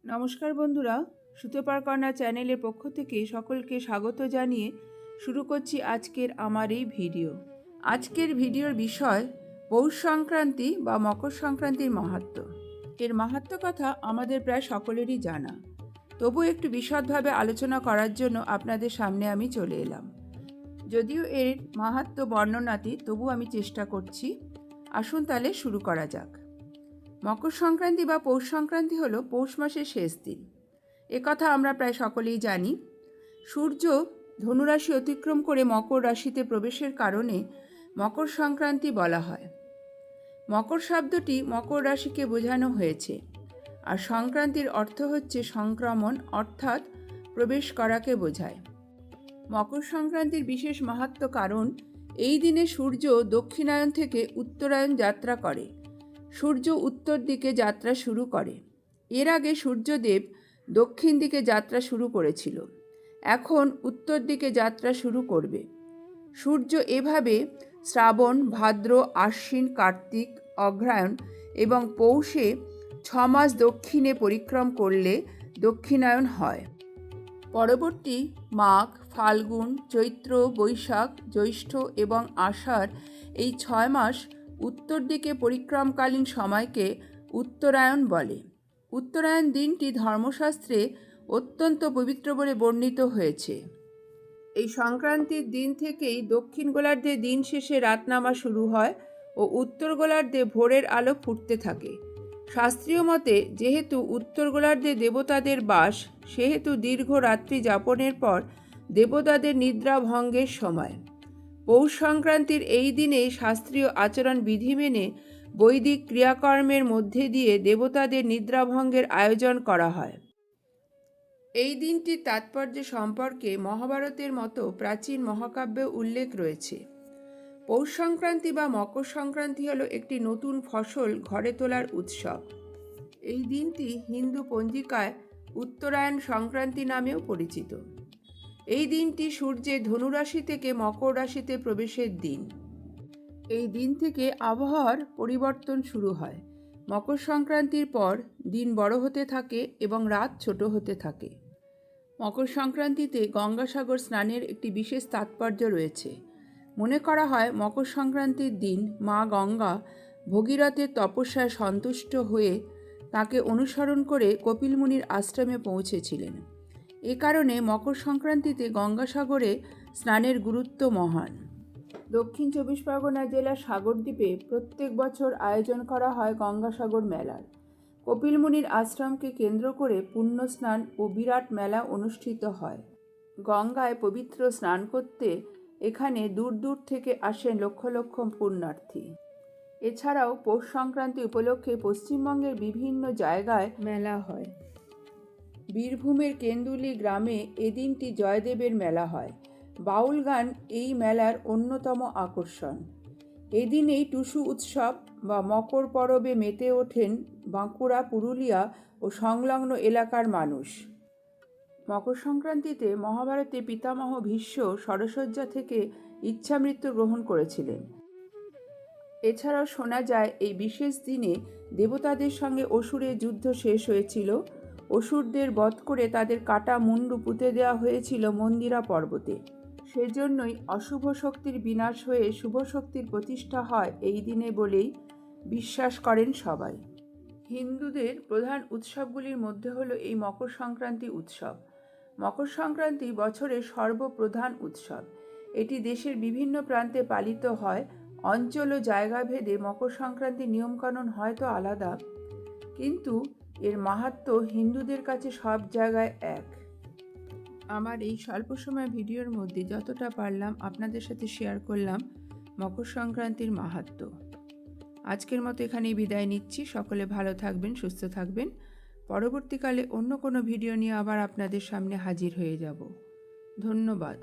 নমস্কার বন্ধুরা, সুতোপার কন্যা চ্যানেলের পক্ষ থেকে সকলকে স্বাগত জানিয়ে শুরু করছি আজকের আমার এই ভিডিও। আজকের ভিডিওর বিষয় পৌষ সংক্রান্তি বা মকর সংক্রান্তির মাহাত্ম্য। এর মাহাত্ম্য কথা আমাদের প্রায় সকলেরই জানা, তবু একটু বিশদভাবে আলোচনা করার জন্য আপনাদের সামনে আমি চলে এলাম। যদিও এর মাহাত্ম্য বর্ণনাতীত, তবু আমি চেষ্টা করছি। আসুন তাহলে শুরু করা যাক। মকর সংক্রান্তি বা পৌষ সংক্রান্তি হলো পৌষ মাসের শেষ দিন। কথা আমরা প্রায় সকলেই জানি। সূর্য ধনুরাশি অতিক্রম করে মকর রাশিতে প্রবেশের কারণে মকর সংক্রান্তি বলা হয়। মকর শব্দটি মকর রাশিকে বোঝানো হয়েছে, আর সংক্রান্তির অর্থ হচ্ছে সংক্রমণ, অর্থাৎ প্রবেশ করাকে বোঝায়। মকর সংক্রান্তির বিশেষ মাহাত্ম্য কারণ এই দিনে সূর্য দক্ষিণায়ন থেকে উত্তরায়ণ যাত্রা করে। সূর্য উত্তর দিকে যাত্রা শুরু করে। এর আগে সূর্যদেব দক্ষিণ দিকে যাত্রা শুরু করেছিল, এখন উত্তর দিকে যাত্রা শুরু করবে। সূর্য এভাবে শ্রাবণ, ভাদ্র, আশ্বিন, কার্তিক, অগ্রহায়ণ এবং পৌষে 6 মাস দক্ষিণে পরিক্রম করলে দক্ষিণায়ন হয়। পরবর্তী মাঘ, ফাল্গুন, চৈত্র, বৈশাখ, জ্যৈষ্ঠ এবং আষাঢ় এই 6 মাস উত্তর দিকে পরিক্রমকালীন সময়কে উত্তরায়ণ বলে। উত্তরায়ণ দিনটি ধর্মশাস্ত্রে অত্যন্ত পবিত্র বলে বর্ণিত হয়েছে। এই সংক্রান্তির দিন থেকেই দক্ষিণ গোলার্ধে দিন শেষে রাত নামা শুরু হয় ও উত্তর গোলার্ধে ভোরের আলো ফুটতে থাকে। শাস্ত্রীয় মতে যেহেতু উত্তর গোলার্ধে দেবতাদের বাস, সেহেতু দীর্ঘ রাত্রি যাপনের পর দেবতাদের নিদ্রা ভঙ্গের সময়। পৌষ সংক্রান্তির এই দিনে শাস্ত্রীয় আচরণ বিধি মেনে বৈদিক ক্রিয়াকর্মের মধ্যে দিয়ে দেবতাদের নিদ্রাভঙ্গের আয়োজন করা হয়। এই দিনটির তাৎপর্য সম্পর্কে মহাভারতের মতো প্রাচীন মহাকাব্যে উল্লেখ রয়েছে। পৌষ সংক্রান্তি বা মকর সংক্রান্তি হল একটি নতুন ফসল ঘরে তোলার উৎসব। এই দিনটি হিন্দু পঞ্জিকায় উত্তরায়ণ সংক্রান্তি নামেও পরিচিত। এই দিনটি সূর্যের ধনুরাশি থেকে মকর রাশিতে প্রবেশের দিন। এই দিন থেকে আবহাওয়ার পরিবর্তন শুরু হয়। মকর সংক্রান্তির পর দিন বড় হতে থাকে এবং রাত ছোট হতে থাকে। মকর সংক্রান্তিতে গঙ্গাসাগর স্নানের একটি বিশেষ তাৎপর্য রয়েছে। মনে করা হয় মকর সংক্রান্তির দিন মা গঙ্গা ভগীরথের তপস্যায় সন্তুষ্ট হয়ে তাকে অনুসরণ করে কপিল মুনির আশ্রমে পৌঁছেছিলেন। এ কারণে মকর সংক্রান্তিতে গঙ্গাসাগরে স্নানের গুরুত্ব মহান। দক্ষিণ 24 পরগনা জেলার সাগরদ্বীপে প্রত্যেক বছর আয়োজন করা হয় গঙ্গাসাগর মেলার। কপিল মুনির আশ্রমকে কেন্দ্র করে পুণ্য স্নান ও বিরাট মেলা অনুষ্ঠিত হয়। গঙ্গায় পবিত্র স্নান করতে এখানে দূর দূর থেকে আসেন লক্ষ লক্ষ পুণ্যার্থী। এছাড়াও পৌষ সংক্রান্তি উপলক্ষে পশ্চিমবঙ্গের বিভিন্ন জায়গায় মেলা হয়। বীরভূমের কেন্দুলি গ্রামে এদিনটি জয়দেবের মেলা হয়। বাউল গান এই মেলার অন্যতম আকর্ষণ। এদিনেই টুসু উৎসব বা মকর পরবে মেতে ওঠেন বাঁকুড়া, পুরুলিয়া ও সংলগ্ন এলাকার মানুষ। মকর সংক্রান্তিতে মহাভারতে পিতামহ ভীষ্ম ষড়শয্যা থেকে ইচ্ছামৃত্যু গ্রহণ করেছিলেন। এছাড়াও শোনা যায় এই বিশেষ দিনে দেবতাদের সঙ্গে অসুরের যুদ্ধ শেষ হয়েছিল। অসুরদের বধ করে তাদের কাটা মুন্ডু পুঁতে দেওয়া হয়েছিল মন্দিরা পর্বতে। সেজন্যই অশুভ শক্তির বিনাশ হয়ে শুভ শক্তির প্রতিষ্ঠা হয় এই দিনে বলেই বিশ্বাস করেন সবাই। হিন্দুদের প্রধান উৎসবগুলির মধ্যে হলো এই মকর সংক্রান্তি উৎসব। মকর সংক্রান্তি বছরের সর্বপ্রধান উৎসব। এটি দেশের বিভিন্ন প্রান্তে পালিত হয়। অঞ্চল ও জায়গা ভেদে মকর সংক্রান্তির নিয়মকানুন হয়তো আলাদা, কিন্তু এর মাহাত্ম্য হিন্দুদের কাছে সব জায়গায় এক। আমার এই স্বল্প সময় ভিডিওর মধ্যে যতটা পারলাম আপনাদের সাথে শেয়ার করলাম মকর সংক্রান্তির মাহাত্ম্য। আজকের মতো এখানেই বিদায় নিচ্ছি। সকলে ভালো থাকবেন, সুস্থ থাকবেন। পরবর্তীকালে অন্য কোনো ভিডিও নিয়ে আবার আপনাদের সামনে হাজির হয়ে যাব। ধন্যবাদ।